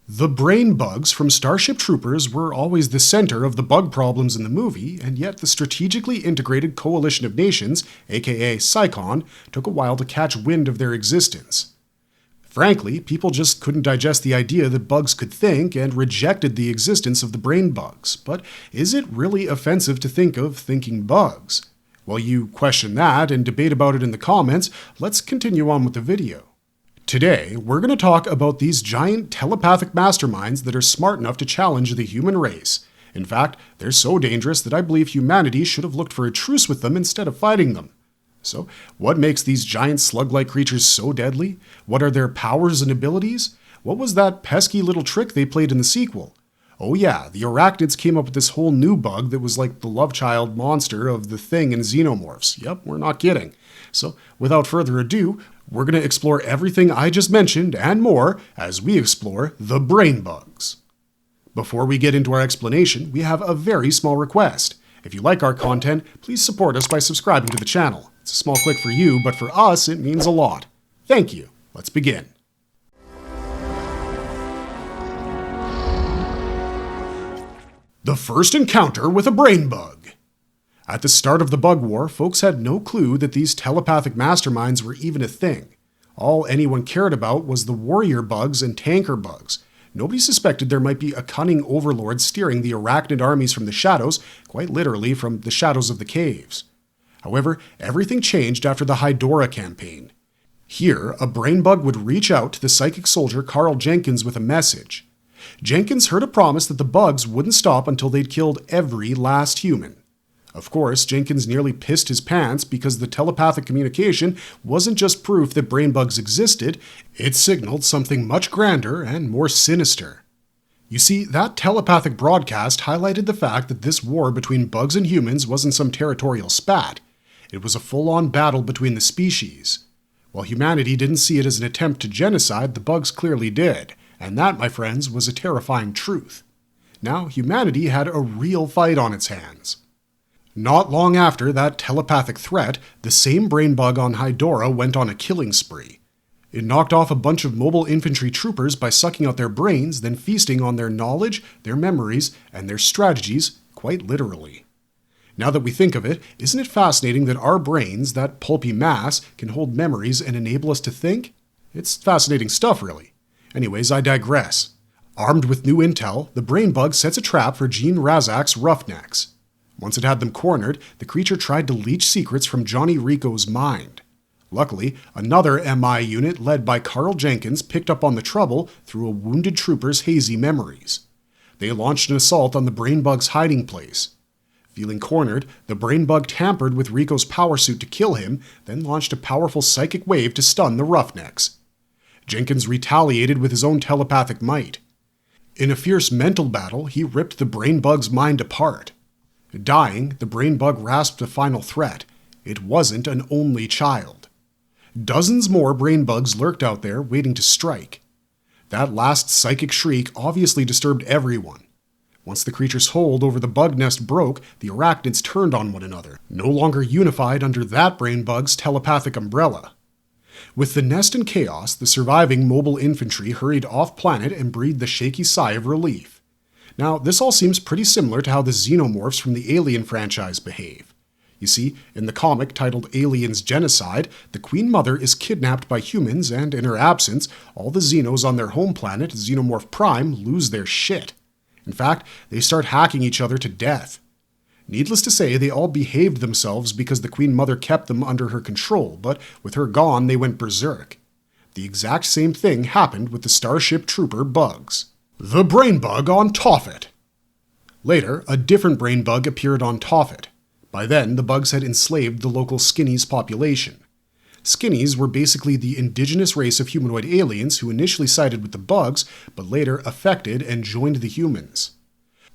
The brain bugs from Starship Troopers were always the center of the bug problems in the movie, and yet the strategically integrated coalition of nations, aka PSICON, took a while to catch wind of their existence. Frankly, people just couldn't digest the idea that bugs could think and rejected the existence of the brain bugs. But is it really offensive to think of thinking bugs? While you question that and debate about it in the comments, let's continue on with the video. Today, we're going to talk about these giant telepathic masterminds that are smart enough to challenge the human race. In fact, they're so dangerous that I believe humanity should have looked for a truce with them instead of fighting them. So, what makes these giant slug-like creatures so deadly? What are their powers and abilities? What was that pesky little trick they played in the sequel? Oh yeah, the Arachnids came up with this whole new bug that was like the love child monster of the Thing and Xenomorphs. Yep, we're not kidding. So, without further ado, we're going to explore everything I just mentioned and more as we explore the brain bugs. Before we get into our explanation, we have a very small request. If you like our content, please support us by subscribing to the channel. It's a small click for you, but for us, it means a lot. Thank you. Let's begin. The first encounter with a brain bug. At the start of the bug war, folks had no clue that these telepathic masterminds were even a thing. All anyone cared about was the warrior bugs and tanker bugs. Nobody suspected there might be a cunning overlord steering the Arachnid armies from the shadows, quite literally from the shadows of the caves. However, everything changed after the Hydora campaign. Here, a brain bug would reach out to the psychic soldier Carl Jenkins with a message. Jenkins heard a promise that the bugs wouldn't stop until they'd killed every last human. Of course, Jenkins nearly pissed his pants because the telepathic communication wasn't just proof that brain bugs existed, it signaled something much grander and more sinister. You see, that telepathic broadcast highlighted the fact that this war between bugs and humans wasn't some territorial spat. It was a full-on battle between the species. While humanity didn't see it as an attempt to genocide, the bugs clearly did. And that, my friends, was a terrifying truth. Now, humanity had a real fight on its hands. Not long after that telepathic threat, the same brain bug on Hydora went on a killing spree. It knocked off a bunch of mobile infantry troopers by sucking out their brains, then feasting on their knowledge, their memories, and their strategies, quite literally. Now that we think of it, isn't it fascinating that our brains, that pulpy mass, can hold memories and enable us to think? It's fascinating stuff, really. Anyways, I digress. Armed with new intel, the brain bug sets a trap for Gene Razak's Roughnecks. Once it had them cornered, the creature tried to leech secrets from Johnny Rico's mind. Luckily, another MI unit led by Carl Jenkins picked up on the trouble through a wounded trooper's hazy memories. They launched an assault on the brain bug's hiding place. Feeling cornered, the brain bug tampered with Rico's power suit to kill him, then launched a powerful psychic wave to stun the Roughnecks. Jenkins retaliated with his own telepathic might. In a fierce mental battle, he ripped the brain bug's mind apart. Dying, the brain bug rasped a final threat. It wasn't an only child. Dozens more brain bugs lurked out there, waiting to strike. That last psychic shriek obviously disturbed everyone. Once the creature's hold over the bug nest broke, the Arachnids turned on one another, no longer unified under that brain bug's telepathic umbrella. With the nest in chaos, the surviving mobile infantry hurried off-planet and breathed the shaky sigh of relief. Now, this all seems pretty similar to how the Xenomorphs from the Alien franchise behave. You see, in the comic titled Aliens Genocide, the Queen Mother is kidnapped by humans, and in her absence, all the Xenos on their home planet, Xenomorph Prime, lose their shit. In fact, they start hacking each other to death. Needless to say, they all behaved themselves because the Queen Mother kept them under her control, but with her gone, they went berserk. The exact same thing happened with the Starship Trooper bugs. The brain bug on Tophet. Later, a different brain bug appeared on Tophet. By then, the bugs had enslaved the local Skinnies population. Skinnies were basically the indigenous race of humanoid aliens who initially sided with the bugs, but later affected and joined the humans.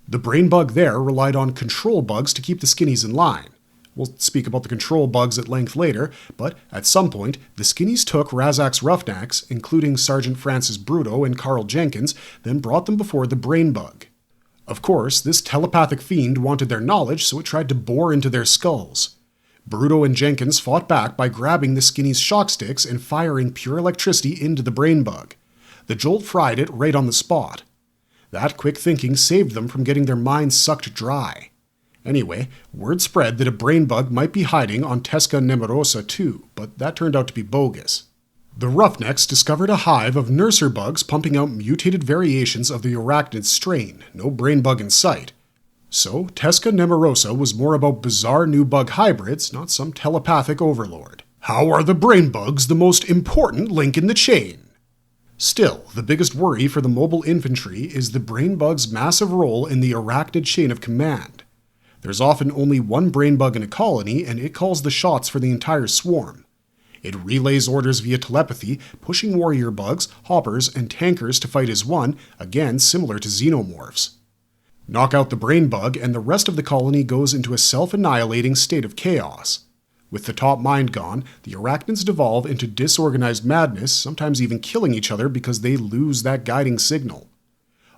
The brain bug there relied on control bugs to keep the Skinnies in line. We'll speak about the control bugs at length later, but at some point, the Skinnies took Razak's Roughnecks, including Sergeant Francis Bruto and Carl Jenkins, then brought them before the brain bug. Of course, this telepathic fiend wanted their knowledge, so it tried to bore into their skulls. Bruto and Jenkins fought back by grabbing the Skinny's shock sticks and firing pure electricity into the brain bug. The jolt fried it right on the spot. That quick thinking saved them from getting their minds sucked dry. Anyway, word spread that a brain bug might be hiding on Tesca Nemorosa too, but that turned out to be bogus. The Roughnecks discovered a hive of nurser bugs pumping out mutated variations of the Arachnid strain, no brain bug in sight. So, Tesca Nemorosa was more about bizarre new bug hybrids, not some telepathic overlord. How are the brain bugs the most important link in the chain? Still, the biggest worry for the mobile infantry is the brain bug's massive role in the Arachnid chain of command. There's often only one brain bug in a colony, and it calls the shots for the entire swarm. It relays orders via telepathy, pushing warrior bugs, hoppers, and tankers to fight as one, again similar to xenomorphs. Knock out the brain bug, and the rest of the colony goes into a self-annihilating state of chaos. With the top mind gone, the Arachnids devolve into disorganized madness, sometimes even killing each other because they lose that guiding signal.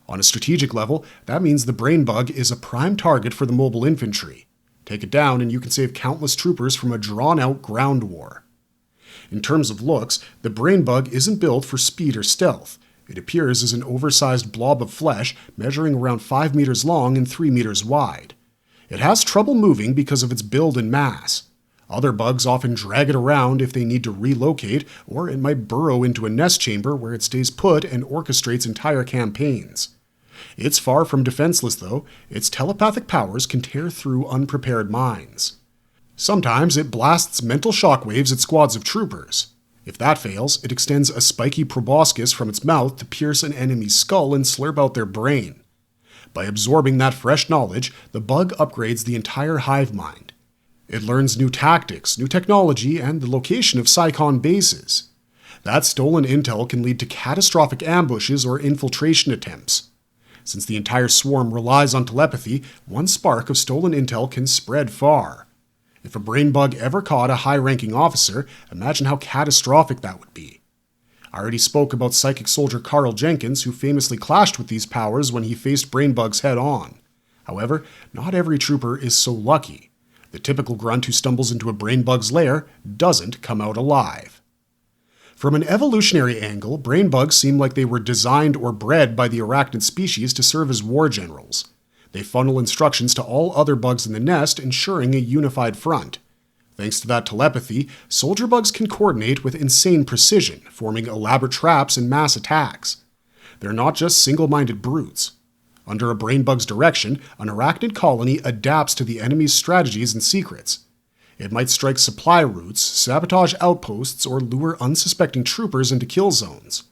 On a strategic level, that means the brain bug is a prime target for the mobile infantry. Take it down and you can save countless troopers from a drawn-out ground war. In terms of looks, the brain bug isn't built for speed or stealth. It appears as an oversized blob of flesh measuring around 5 meters long and 3 meters wide. It has trouble moving because of its build and mass. Other bugs often drag it around if they need to relocate, or it might burrow into a nest chamber where it stays put and orchestrates entire campaigns. It's far from defenseless, though. Its telepathic powers can tear through unprepared minds. Sometimes it blasts mental shockwaves at squads of troopers. If that fails, it extends a spiky proboscis from its mouth to pierce an enemy's skull and slurp out their brain. By absorbing that fresh knowledge, the bug upgrades the entire hive mind. It learns new tactics, new technology, and the location of Psychon bases. That stolen intel can lead to catastrophic ambushes or infiltration attempts. Since the entire swarm relies on telepathy, one spark of stolen intel can spread far. If a brain bug ever caught a high-ranking officer, imagine how catastrophic that would be. I already spoke about psychic soldier Carl Jenkins, who famously clashed with these powers when he faced brain bugs head-on. However, not every trooper is so lucky. The typical grunt who stumbles into a brain bug's lair doesn't come out alive. From an evolutionary angle, brain bugs seem like they were designed or bred by the arachnid species to serve as war generals. They funnel instructions to all other bugs in the nest, ensuring a unified front. Thanks to that telepathy, soldier bugs can coordinate with insane precision, forming elaborate traps and mass attacks. They're not just single-minded brutes. Under a brain bug's direction, an arachnid colony adapts to the enemy's strategies and secrets. It might strike supply routes, sabotage outposts, or lure unsuspecting troopers into kill zones.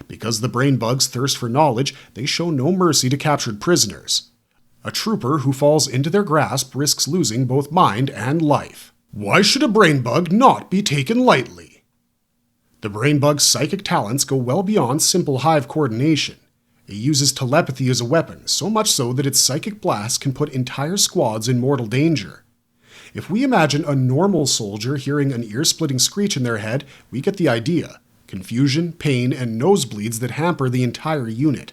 Because the brain bugs thirst for knowledge, they show no mercy to captured prisoners. A trooper who falls into their grasp risks losing both mind and life. Why should a brain bug not be taken lightly? The brain bug's psychic talents go well beyond simple hive coordination. It uses telepathy as a weapon, so much so that its psychic blasts can put entire squads in mortal danger. If we imagine a normal soldier hearing an ear-splitting screech in their head, we get the idea: confusion, pain, and nosebleeds that hamper the entire unit.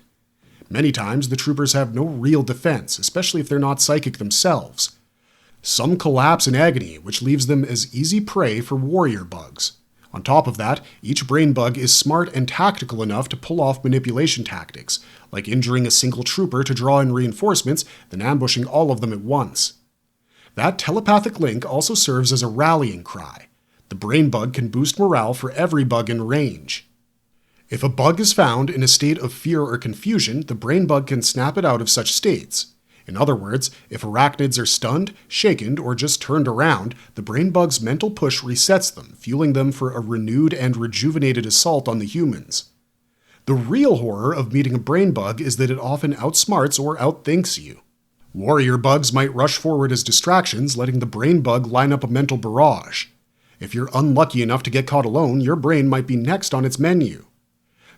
Many times, the troopers have no real defense, especially if they're not psychic themselves. Some collapse in agony, which leaves them as easy prey for warrior bugs. On top of that, each brain bug is smart and tactical enough to pull off manipulation tactics, like injuring a single trooper to draw in reinforcements, then ambushing all of them at once. That telepathic link also serves as a rallying cry. The brain bug can boost morale for every bug in range. If a bug is found in a state of fear or confusion, the brain bug can snap it out of such states. In other words, if arachnids are stunned, shaken, or just turned around, the brain bug's mental push resets them, fueling them for a renewed and rejuvenated assault on the humans. The real horror of meeting a brain bug is that it often outsmarts or outthinks you. Warrior bugs might rush forward as distractions, letting the brain bug line up a mental barrage. If you're unlucky enough to get caught alone, your brain might be next on its menu.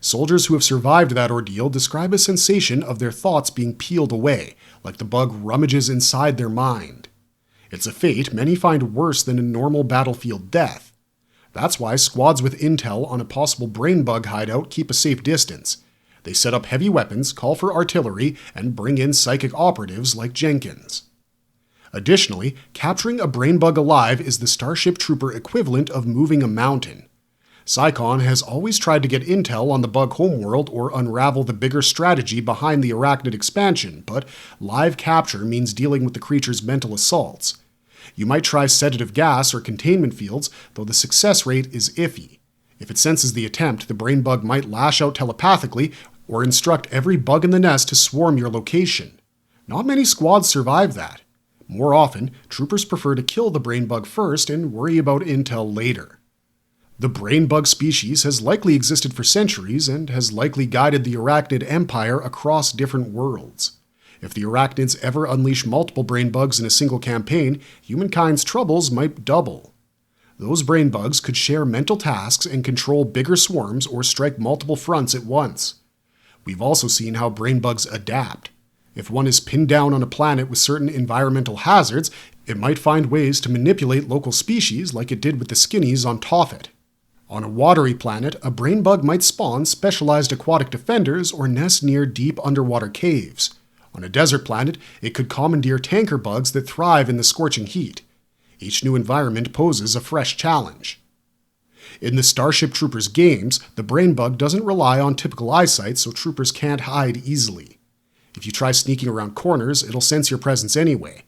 Soldiers who have survived that ordeal describe a sensation of their thoughts being peeled away, like the bug rummages inside their mind. It's a fate many find worse than a normal battlefield death. That's why squads with intel on a possible brain bug hideout keep a safe distance. They set up heavy weapons, call for artillery, and bring in psychic operatives like Jenkins. Additionally, capturing a brain bug alive is the Starship Trooper equivalent of moving a mountain. Psychon has always tried to get intel on the bug homeworld or unravel the bigger strategy behind the Arachnid expansion, but live capture means dealing with the creature's mental assaults. You might try sedative gas or containment fields, though the success rate is iffy. If it senses the attempt, the brain bug might lash out telepathically or instruct every bug in the nest to swarm your location. Not many squads survive that. More often, troopers prefer to kill the brain bug first and worry about intel later. The brain bug species has likely existed for centuries and has likely guided the Arachnid empire across different worlds. If the Arachnids ever unleash multiple brain bugs in a single campaign, humankind's troubles might double. Those brain bugs could share mental tasks and control bigger swarms or strike multiple fronts at once. We've also seen how brain bugs adapt. If one is pinned down on a planet with certain environmental hazards, it might find ways to manipulate local species like it did with the skinnies on Tophet. On a watery planet, a brain bug might spawn specialized aquatic defenders or nest near deep underwater caves. On a desert planet, it could commandeer tanker bugs that thrive in the scorching heat. Each new environment poses a fresh challenge. In the Starship Troopers games, the brain bug doesn't rely on typical eyesight, so troopers can't hide easily. If you try sneaking around corners, it'll sense your presence anyway.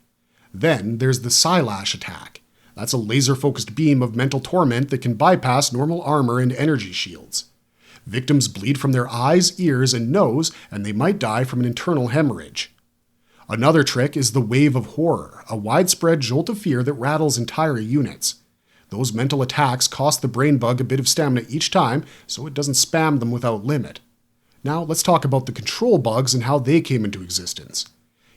Then there's the Psylash attack. That's a laser-focused beam of mental torment that can bypass normal armor and energy shields. Victims bleed from their eyes, ears, and nose, and they might die from an internal hemorrhage. Another trick is the Wave of Horror, a widespread jolt of fear that rattles entire units. Those mental attacks cost the brain bug a bit of stamina each time, so it doesn't spam them without limit. Now let's talk about the control bugs and how they came into existence.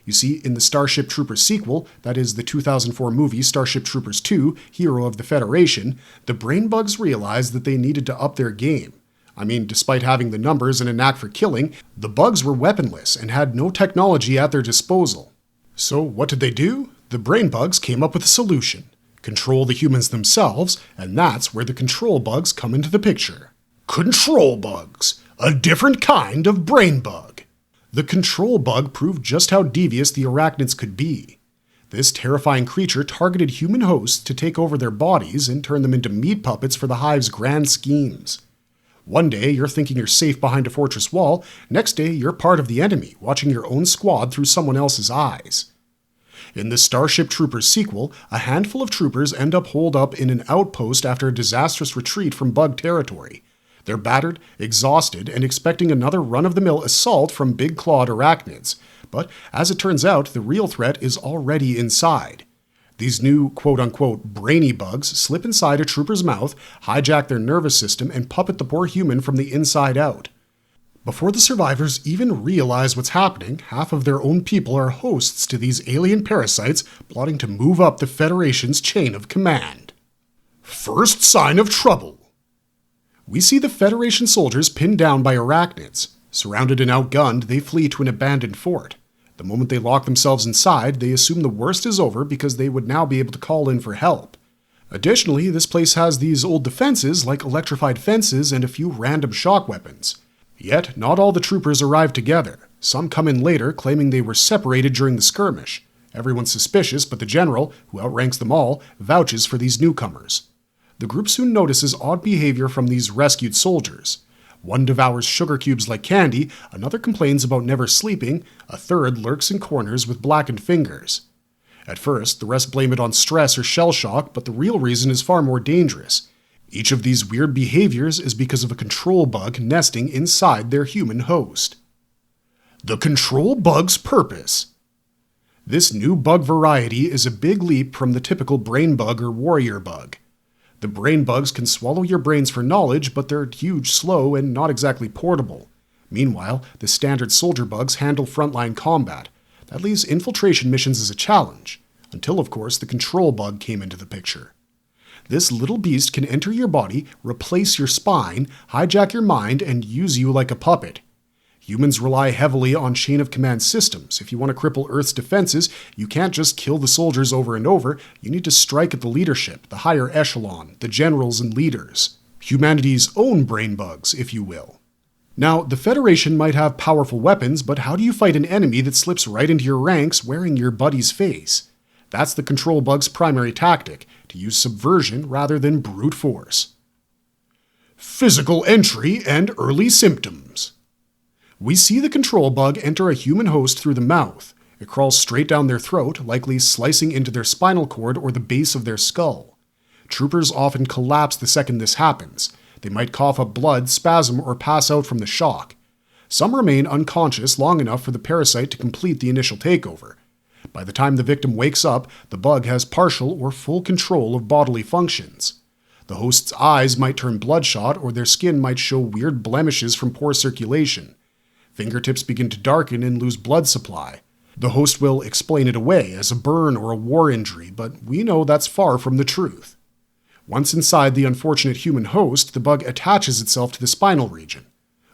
You see, in the Starship Troopers sequel, that is the 2004 movie Starship Troopers 2, Hero of the Federation, the brain bugs realized that they needed to up their game. I mean, despite having the numbers and a knack for killing, the bugs were weaponless and had no technology at their disposal. So what did they do? The brain bugs came up with a solution. Control the humans themselves, and that's where the control bugs come into the picture. Control bugs, a different kind of brain bug. The control bug proved just how devious the Arachnids could be. This terrifying creature targeted human hosts to take over their bodies and turn them into meat puppets for the hive's grand schemes. One day, you're thinking you're safe behind a fortress wall. Next day, you're part of the enemy, watching your own squad through someone else's eyes. In the Starship Troopers sequel, a handful of troopers end up holed up in an outpost after a disastrous retreat from bug territory. They're battered, exhausted, and expecting another run-of-the-mill assault from big-clawed Arachnids. But as it turns out, the real threat is already inside. These new quote-unquote brainy bugs slip inside a trooper's mouth, hijack their nervous system, and puppet the poor human from the inside out. Before the survivors even realize what's happening, half of their own people are hosts to these alien parasites plotting to move up the Federation's chain of command. First sign of trouble. We see the Federation soldiers pinned down by Arachnids. Surrounded and outgunned, they flee to an abandoned fort. The moment they lock themselves inside, they assume the worst is over because they would now be able to call in for help. Additionally, this place has these old defenses like electrified fences and a few random shock weapons. Yet, not all the troopers arrive together. Some come in later, claiming they were separated during the skirmish. Everyone's suspicious, but the general, who outranks them all, vouches for these newcomers. The group soon notices odd behavior from these rescued soldiers. One devours sugar cubes like candy, another complains about never sleeping, a third lurks in corners with blackened fingers. At first, the rest blame it on stress or shell shock, but the real reason is far more dangerous. Each of these weird behaviors is because of a control bug nesting inside their human host. The control bug's purpose. This new bug variety is a big leap from the typical brain bug or warrior bug. The brain bugs can swallow your brains for knowledge, but they're huge, slow, and not exactly portable. Meanwhile, the standard soldier bugs handle frontline combat. That leaves infiltration missions as a challenge, until of course the control bug came into the picture. This little beast can enter your body, replace your spine, hijack your mind, and use you like a puppet. Humans rely heavily on chain-of-command systems. If you want to cripple Earth's defenses, you can't just kill the soldiers over and over. You need to strike at the leadership, the higher echelon, the generals and leaders. Humanity's own brain bugs, if you will. Now, the Federation might have powerful weapons, but how do you fight an enemy that slips right into your ranks wearing your buddy's face? That's the control bug's primary tactic, to use subversion rather than brute force. Physical entry and early symptoms. We see the control bug enter a human host through the mouth. It crawls straight down their throat, likely slicing into their spinal cord or the base of their skull. Troopers often collapse the second this happens. They might cough up blood, spasm, or pass out from the shock. Some remain unconscious long enough for the parasite to complete the initial takeover. By the time the victim wakes up, the bug has partial or full control of bodily functions. The host's eyes might turn bloodshot, or their skin might show weird blemishes from poor circulation. Fingertips begin to darken and lose blood supply. The host will explain it away as a burn or a war injury, but we know that's far from the truth. Once inside the unfortunate human host, the bug attaches itself to the spinal region.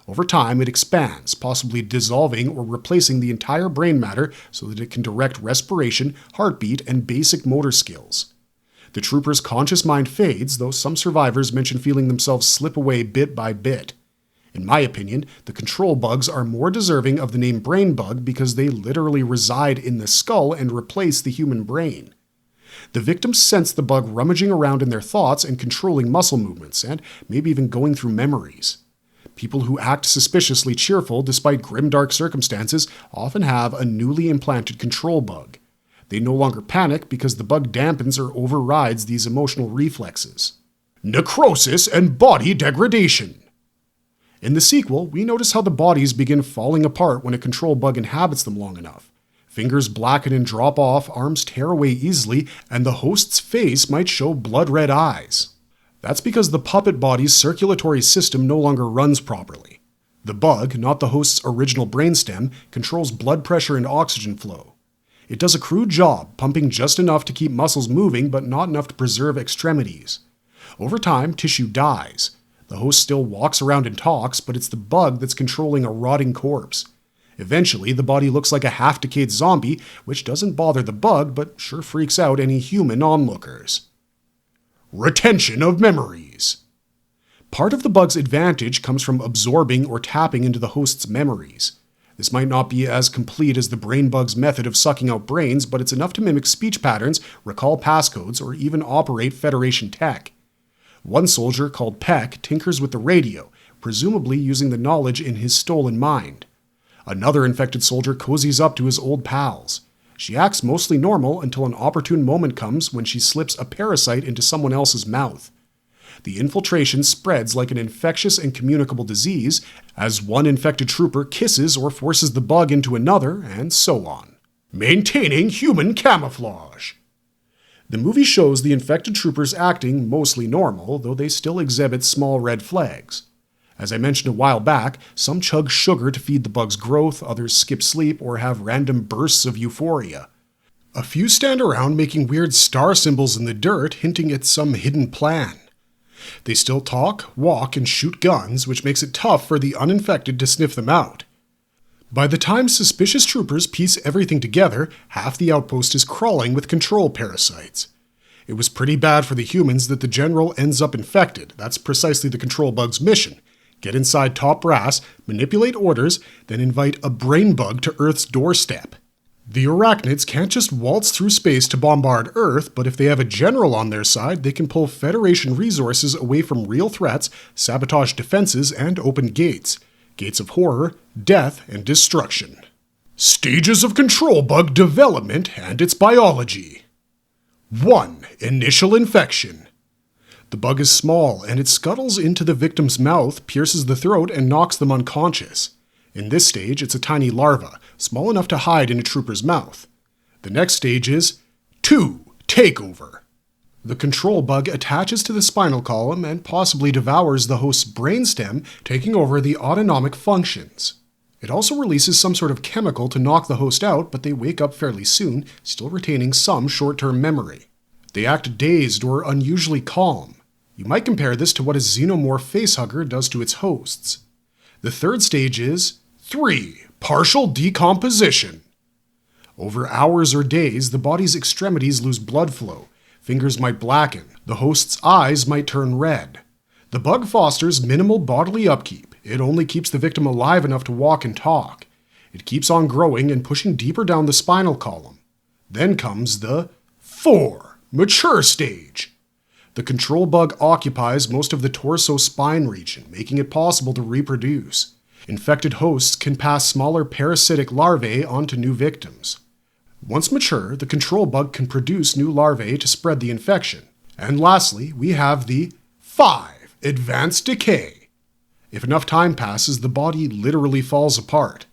Over time, it expands, possibly dissolving or replacing the entire brain matter so that it can direct respiration, heartbeat, and basic motor skills. The trooper's conscious mind fades, though some survivors mention feeling themselves slip away bit by bit. In my opinion, the control bugs are more deserving of the name brain bug because they literally reside in the skull and replace the human brain. The victims sense the bug rummaging around in their thoughts and controlling muscle movements, and maybe even going through memories. People who act suspiciously cheerful despite grimdark circumstances often have a newly implanted control bug. They no longer panic because the bug dampens or overrides these emotional reflexes. Necrosis and body degradation. In the sequel, we notice how the bodies begin falling apart when a control bug inhabits them long enough. Fingers blacken and drop off, arms tear away easily, and the host's face might show blood-red eyes. That's because the puppet body's circulatory system no longer runs properly. The bug, not the host's original brainstem, controls blood pressure and oxygen flow. It does a crude job, pumping just enough to keep muscles moving but not enough to preserve extremities. Over time, tissue dies. The host still walks around and talks, but it's the bug that's controlling a rotting corpse. Eventually, the body looks like a half-decayed zombie, which doesn't bother the bug, but sure freaks out any human onlookers. Retention of memories. Part of the bug's advantage comes from absorbing or tapping into the host's memories. This might not be as complete as the brain bug's method of sucking out brains, but it's enough to mimic speech patterns, recall passcodes, or even operate Federation tech. One soldier, called Peck, tinkers with the radio, presumably using the knowledge in his stolen mind. Another infected soldier cozies up to his old pals. She acts mostly normal until an opportune moment comes when she slips a parasite into someone else's mouth. The infiltration spreads like an infectious and communicable disease as one infected trooper kisses or forces the bug into another, and so on. Maintaining human camouflage. The movie shows the infected troopers acting mostly normal, though they still exhibit small red flags. As I mentioned a while back, some chug sugar to feed the bug's growth, others skip sleep or have random bursts of euphoria. A few stand around making weird star symbols in the dirt, hinting at some hidden plan. They still talk, walk, and shoot guns, which makes it tough for the uninfected to sniff them out. By the time suspicious troopers piece everything together, half the outpost is crawling with control parasites. It was pretty bad for the humans that the general ends up infected. That's precisely the control bug's mission. Get inside top brass, manipulate orders, then invite a brain bug to Earth's doorstep. The Arachnids can't just waltz through space to bombard Earth, but if they have a general on their side, they can pull Federation resources away from real threats, sabotage defenses, and open gates. Gates of horror, death, and destruction. Stages of control bug development and its biology. 1. Initial infection. The bug is small, and it scuttles into the victim's mouth, pierces the throat, and knocks them unconscious. In this stage, it's a tiny larva, small enough to hide in a trooper's mouth. The next stage is 2. Takeover. The control bug attaches to the spinal column and possibly devours the host's brainstem, taking over the autonomic functions. It also releases some sort of chemical to knock the host out, but they wake up fairly soon, still retaining some short-term memory. They act dazed or unusually calm. You might compare this to what a xenomorph facehugger does to its hosts. The third stage is 3. Partial decomposition. Over hours or days, the body's extremities lose blood flow. Fingers might blacken. The host's eyes might turn red. The bug fosters minimal bodily upkeep. It only keeps the victim alive enough to walk and talk. It keeps on growing and pushing deeper down the spinal column. Then comes the 4. Mature stage. The control bug occupies most of the torso-spine region, making it possible to reproduce. Infected hosts can pass smaller parasitic larvae onto new victims. Once mature, the control bug can produce new larvae to spread the infection. And lastly, we have the 5. Advanced decay. If enough time passes, the body literally falls apart.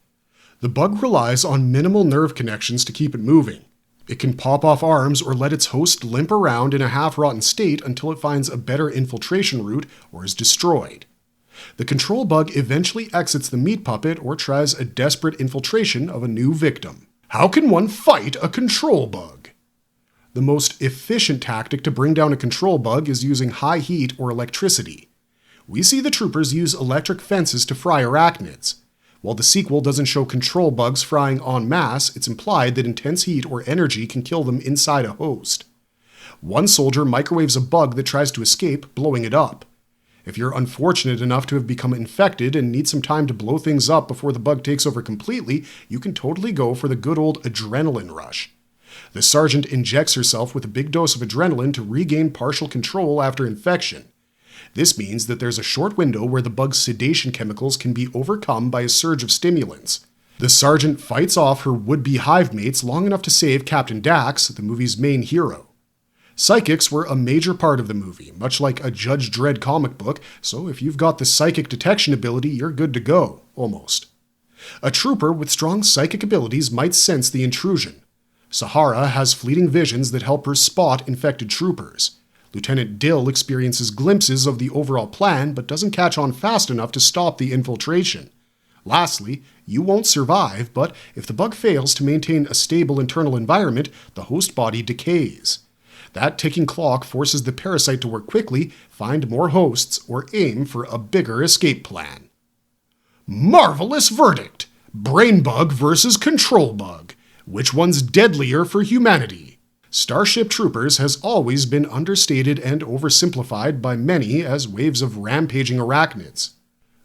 The bug relies on minimal nerve connections to keep it moving. It can pop off arms or let its host limp around in a half-rotten state until it finds a better infiltration route or is destroyed. The control bug eventually exits the meat puppet or tries a desperate infiltration of a new victim. How can one fight a control bug? The most efficient tactic to bring down a control bug is using high heat or electricity. We see the troopers use electric fences to fry arachnids. While the sequel doesn't show control bugs frying en masse, it's implied that intense heat or energy can kill them inside a host. One soldier microwaves a bug that tries to escape, blowing it up. If you're unfortunate enough to have become infected and need some time to blow things up before the bug takes over completely, you can totally go for the good old adrenaline rush. The sergeant injects herself with a big dose of adrenaline to regain partial control after infection. This means that there's a short window where the bug's sedation chemicals can be overcome by a surge of stimulants. The sergeant fights off her would-be hive mates long enough to save Captain Dax, the movie's main hero. Psychics were a major part of the movie, much like a Judge Dredd comic book, so if you've got the psychic detection ability, you're good to go, almost. A trooper with strong psychic abilities might sense the intrusion. Sahara has fleeting visions that help her spot infected troopers. Lieutenant Dill experiences glimpses of the overall plan, but doesn't catch on fast enough to stop the infiltration. Lastly, you won't survive, but if the bug fails to maintain a stable internal environment, the host body decays. That ticking clock forces the parasite to work quickly, find more hosts, or aim for a bigger escape plan. Marvelous verdict! Brain bug versus control bug. Which one's deadlier for humanity? Starship Troopers has always been understated and oversimplified by many as waves of rampaging arachnids.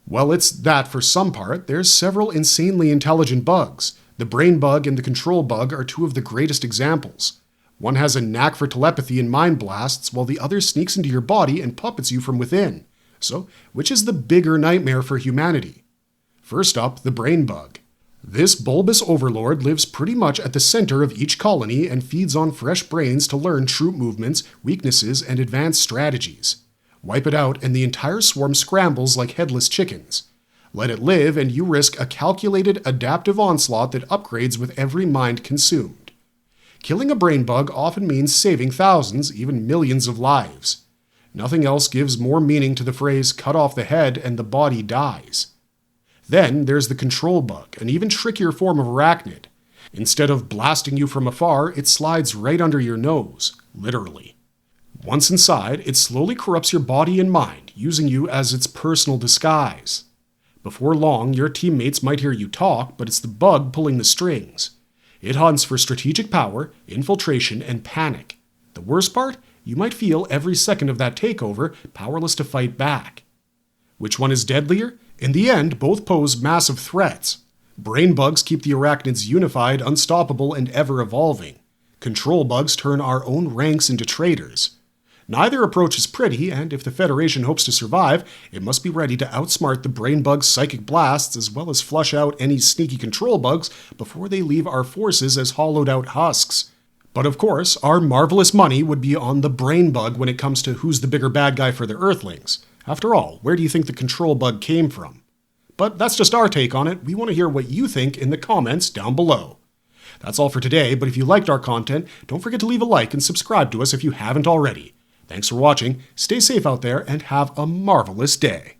Well, it's that for some part. There's several insanely intelligent bugs. The brain bug and the control bug are two of the greatest examples. One has a knack for telepathy and mind blasts, while the other sneaks into your body and puppets you from within. So, which is the bigger nightmare for humanity? First up, the brain bug. This bulbous overlord lives pretty much at the center of each colony and feeds on fresh brains to learn troop movements, weaknesses, and advanced strategies. Wipe it out and the entire swarm scrambles like headless chickens. Let it live and you risk a calculated adaptive onslaught that upgrades with every mind consumed. Killing a brain bug often means saving thousands, even millions of lives. Nothing else gives more meaning to the phrase cut off the head and the body dies. Then there's the control bug, an even trickier form of arachnid. Instead of blasting you from afar, it slides right under your nose, literally. Once inside, it slowly corrupts your body and mind, using you as its personal disguise. Before long, your teammates might hear you talk, but it's the bug pulling the strings. It hunts for strategic power, infiltration, and panic. The worst part? You might feel every second of that takeover, powerless to fight back. Which one is deadlier? In the end, both pose massive threats. Brain bugs keep the arachnids unified, unstoppable, and ever-evolving. Control bugs turn our own ranks into traitors. Neither approach is pretty, and if the Federation hopes to survive, it must be ready to outsmart the brain bug's psychic blasts as well as flush out any sneaky control bugs before they leave our forces as hollowed-out husks. But of course, our marvelous money would be on the brain bug when it comes to who's the bigger bad guy for the Earthlings. After all, where do you think the control bug came from? But that's just our take on it. We want to hear what you think in the comments down below. That's all for today, but if you liked our content, don't forget to leave a like and subscribe to us if you haven't already. Thanks for watching, stay safe out there, and have a marvelous day.